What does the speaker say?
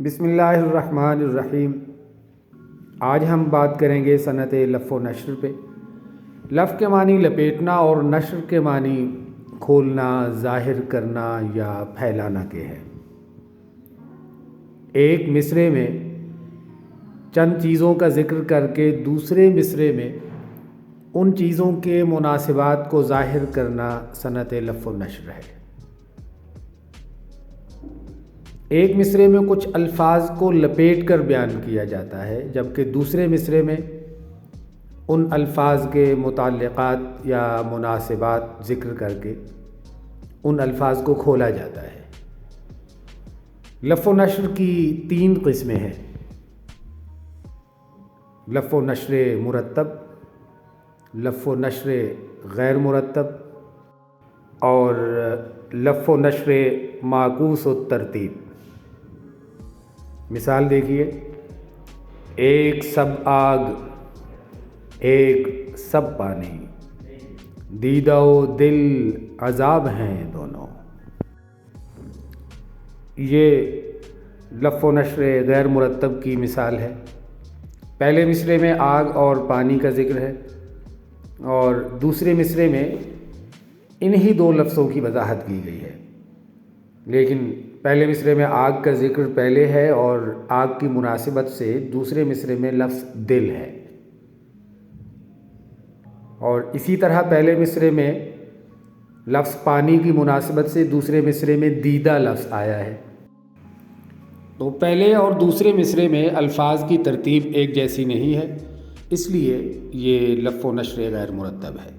بسم اللہ الرحمن الرحیم۔ آج ہم بات کریں گے صنعت لف و نشر پہ۔ لف کے معنی لپیٹنا اور نشر کے معنی کھولنا، ظاہر کرنا یا پھیلانا کے ہیں۔ ایک مصرعے میں چند چیزوں کا ذکر کر کے دوسرے مصرعے میں ان چیزوں کے مناسبات کو ظاہر کرنا صنعت لف و نشر ہے۔ ایک مصرعے میں کچھ الفاظ کو لپیٹ کر بیان کیا جاتا ہے، جبکہ دوسرے مصرعے میں ان الفاظ کے متعلقات یا مناسبات ذکر کر کے ان الفاظ کو کھولا جاتا ہے۔ لف و نشر کی 3 قسمیں ہیں: لف و نشر مرتب، لف و نشر غیر مرتب اور لف و نشر معکوس الترتیب۔ مثال دیکھیے: ایک سب آگ، ایک سب پانی، دیدہ و دل عذاب ہیں دونوں۔ یہ لف و نشر غیر مرتب کی مثال ہے۔ پہلے مصرعے میں آگ اور پانی کا ذکر ہے اور دوسرے مصرعے میں انہی 2 لفظوں کی وضاحت کی گئی ہے، لیکن پہلے مصرعے میں آگ کا ذکر پہلے ہے اور آگ کی مناسبت سے دوسرے مصرعے میں لفظ دل ہے، اور اسی طرح پہلے مصرعے میں لفظ پانی کی مناسبت سے دوسرے مصرعے میں دیدہ لفظ آیا ہے۔ تو پہلے اور دوسرے مصرعے میں الفاظ کی ترتیب ایک جیسی نہیں ہے، اس لیے یہ لف و نشر غیر مرتب ہے۔